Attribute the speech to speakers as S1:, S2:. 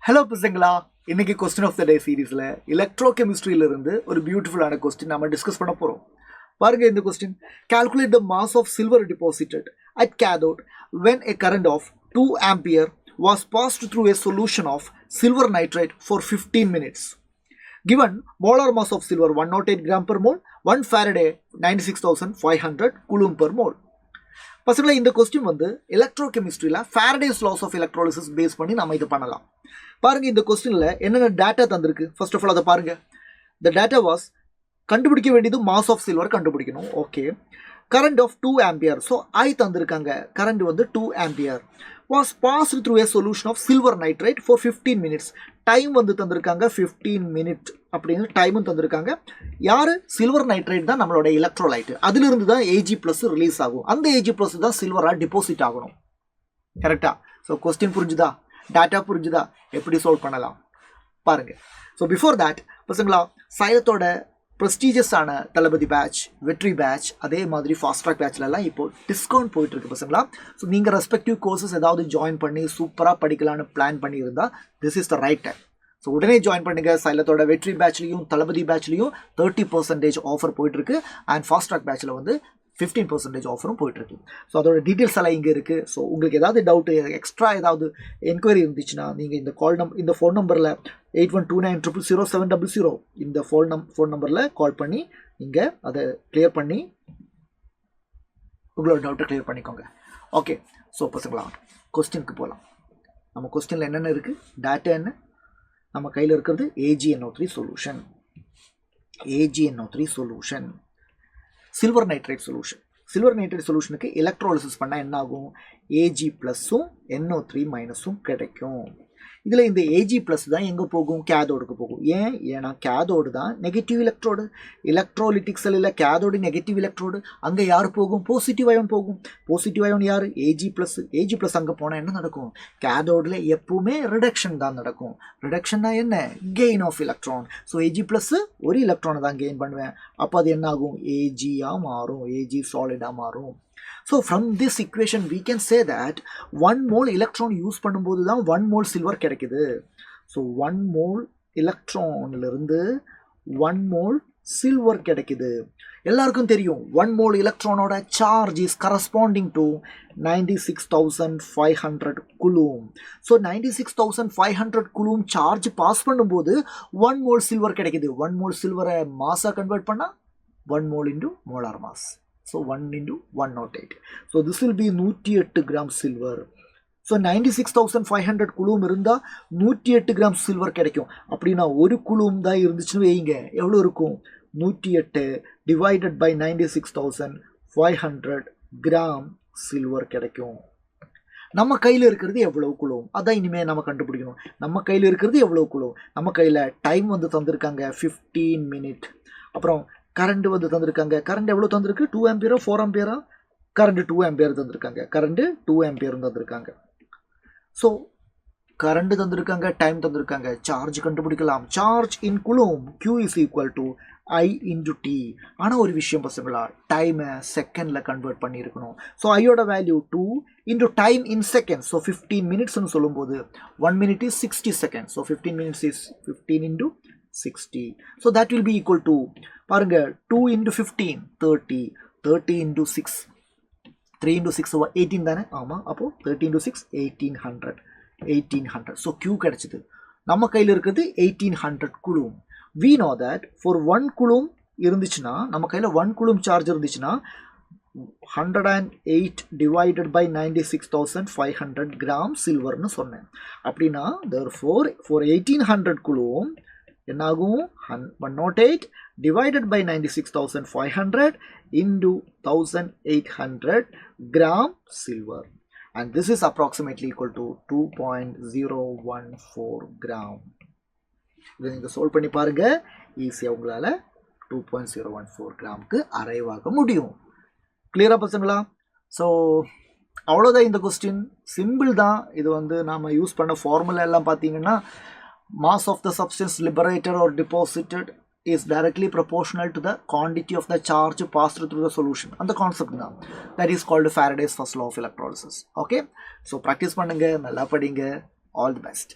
S1: Hello பசங்களா, இன்னைக்கு question of the day சீரிஸ்ல electrochemistryல இருந்து ஒரு பியூட்டிஃபுல்லான question நாம டிஸ்கஸ் பண்ண போறோம். பாருங்க இந்த question. Calculate the mass of silver deposited at cathode when a current of 2 ampere was passed through a solution of silver nitrate for 15 minutes. Given molar mass of silver 108 gram per mole, 1 Faraday 96,500 coulomb per mole. பசங்களா இந்த question வந்து எலக்ட்ரோகெமிஸ்ட்ரியில் Faraday's laws of electrolysis base பண்ணி நம்ம இது பண்ணலாம். பாருங்க இந்த கொஸ்டினில் என்னென்ன டேட்டா தந்திருக்கு. ஃபர்ஸ்ட் ஆஃப் ஆல் அதை பாருங்க. த டேட்டா வாஸ் கண்டுபிடிக்க வேண்டியது மாஸ் ஆஃப் சில்வர் கண்டுபிடிக்கணும். Okay, current of 2 ampere. So I தந்திருக்காங்க. கரண்ட் வந்து 2 ampere was passed through a solution of silver nitrate for 15 minutes. Time வந்து தந்திருக்காங்க 15 மினிட் அப்படின்னு டைமும் தந்திருக்காங்க. யார்? சில்வர் நைட்ரேட் தான் நம்மளோட எலக்ட்ரோலைட். அதிலிருந்து தான் ஏஜி ப்ளஸ் ரிலீஸ் ஆகும். அந்த ஏஜி ப்ளஸ் தான் சில்வராக டிபாசிட் ஆகணும். கரெக்டா? ஸோ கொஸ்டின் புரிஞ்சுதா? டேட்டா புரிஞ்சுதா? எப்படி சால்வ் பண்ணலாம் பாருங்க. ஸோ பிஃபோர் தேட் பசங்களா, சைலத்தோட ப்ரெஸ்டீஜியஸான தளபதி பேட்ச், வெட்ரி பேட்ச், அதே மாதிரி ஃபாஸ்ட் ட்ராக் பேட்ச்லலாம் இப்போ டிஸ்கவுண்ட் போயிட்டுருக்கு பசங்களா. ஸோ நீங்கள் ரெஸ்பெக்டிவ் கோர்சஸ் ஏதாவது ஜாயின் பண்ணி சூப்பராக படிக்கலான்னு பிளான் பண்ணியிருந்தால் this is the right time. So உடனே ஜாயின் பண்ணுங்க. சைலத்தோட வெட்ரி பேட்ச்லையும் தளபதி பேட்ச்லையும் 30% ஆஃபர் போயிட்டுருக்கு. அண்ட் ஃபாஸ்ட் ட்ராக் பேட்ச்சில் வந்து 15% ஆஃபரும் போயிட்டுருக்கு. ஸோ அதோட டீட்டெயில்ஸ் எல்லாம் இங்கே இருக்குது. ஸோ உங்களுக்கு ஏதாவது டவுட்டு, எக்ஸ்ட்ரா ஏதாவது என்கொயரி இருந்துச்சுன்னா நீங்கள் இந்த ஃபோன் நம்பரில் 8129000700 இந்த ஃபோன் நம்பரில் கால் பண்ணி நீங்கள் அதை கிளியர் பண்ணி உங்களோட டவுட்டை கிளியர் பண்ணிக்கோங்க. ஓகே, ஸோ பசங்களா கொஸ்டினுக்கு போகலாம். நம்ம கொஸ்டினில் என்னென்ன இருக்குது, டேட்டா என்ன, நம்ம கையில் இருக்கிறது AgNO3 solution. AgNO3 solution silver nitrate solution. Silver nitrate சொல்யூஷனுக்கு எலக்ட்ரோலிசிஸ் பண்ணால் என்ன ஆகும்? Ag ப்ளஸ்ஸும் NO3 மைனஸும் கிடைக்கும். இதில் இந்த Ag ப்ளஸ் தான் எங்கே போகும்? கேதோடுக்கு போகும். ஏன்னா கேதோடு தான் நெகட்டிவ் எலக்ட்ரோடு. எலக்ட்ரோலிட்டிக் செல்லில் கேதோடு நெகட்டிவ் எலக்ட்ரோடு. அங்கே யார் போகும்? பாசிட்டிவ் அயோன் போகும். பாசிட்டிவ் அயோன் யார்? Ag plus. Ag ப்ளஸ் அங்கே போனால் என்ன நடக்கும்? கேதோடில் எப்பவுமே ரிடக்ஷன் தான் நடக்கும். ரிடக்ஷன்னா என்ன? Gain of electron. So Ag plus ஒரு எலக்ட்ரானை தான் கெயின் பண்ணுவேன். அப்போ அது என்ன ஆகும்? Ag மாறும். Ag சாலிடாக மாறும். So from this equation we can say that 1 mole electron use பண்ணும்போது தான் 1 mole சில்வர் கிடைக்குது. ஸோ 1 mole எலக்ட்ரான்லேருந்து 1 mole சில்வர் கிடைக்குது. எல்லாருக்கும் தெரியும் 1 mole எலக்ட்ரானோட charge is corresponding to 96,500 coulomb. So 96,500 coulomb charge pass பண்ணும்போது 1 mole சில்வர் கிடைக்குது. 1 mole சில்வரை மாஸாக கன்வெர்ட் பண்ணால் 1 mole into molar mass. So 1 into 108. So this will be 108 gram silver. So 96,500 coulomb இருந்தால் 108 gram silver கிடைக்கும். அப்படின்னா ஒரு coulomb தான் இருந்துச்சுன்னு வைங்க, எவ்வளோ இருக்கும்? 108 டிவைடட் பை 96,500 கிராம் சில்வர் கிடைக்கும். நம்ம கையில் இருக்கிறது எவ்வளோ coulomb? அதான் இனிமேல் நம்ம கண்டுபிடிக்கணும். நம்ம கையில் இருக்கிறது எவ்வளோ coulomb? நம்ம கையில் டைம் வந்து தந்திருக்காங்க 15 மினிட். அப்புறம் கரண்ட் வந்து தந்திருக்காங்க. கரண்ட் எவ்வளோ தந்திருக்கு? 2 ஆம்பியரா 4 ஆம்பியரா? கரண்ட் 2 ஆம்பியர் தந்திருக்காங்க. கரண்ட் 2 ஆம்பியர் தந்திருக்காங்க. ஸோ கரண்ட் தந்திருக்காங்க, டைம் தந்திருக்காங்க. சார்ஜ் கண்டுபிடிக்கலாம். Charge in coulomb Q is equal to I into T. ஆனால் ஒரு விஷயம் பசங்களா, டைமை செகண்டில் கன்வெர்ட் பண்ணியிருக்கணும். ஸோ ஐயோட value 2 into time in second. So 15 மினிட்ஸ்னு சொல்லும்போது 1 minute is 60 seconds. ஸோ 15 minutes is 15 into 60. So that will be equal to, பாருங்க, 2 into 15 30, 30 into 6 3 into 6 18 தானே? ஆமாம். அப்போது 30 into 6 1800. ஸோ Q கிடைச்சிது. நம்ம கையில் இருக்கிறது 1800 coulomb. We know that for 1 coulomb இருந்துச்சுன்னா, நம்ம கையில் 1 coulomb சார்ஜ் இருந்துச்சுன்னா 108 divided by 96,500 கிராம் சில்வர்னு சொன்னேன். அப்படின்னா therefore for 1800 coulomb என்னாகும்? 108 divided by 96,500 into 1,800 gram silver, and this is approximately equal to 2.014 gram. இதை நீங்கள் சால்வ் பண்ணி பாருங்க. ஈஸியாக உங்களால் 2.014 கிராமுக்கு அரைவ் ஆக முடியும். கிளியரா பசங்களா? ஸோ அவ்வளோதான் இந்த கொஸ்டின். சிம்பிள் தான். இது வந்து நாம் யூஸ் பண்ண ஃபார்முலா எல்லாம் பார்த்தீங்கன்னா, mass of the substance liberated or deposited is directly proportional to the quantity of the charge passed through the solution. And the concept now, that is called Faraday's first law of electrolysis. Okay, so practice பண்ணுங்க, நல்லா படிங்க. All the best.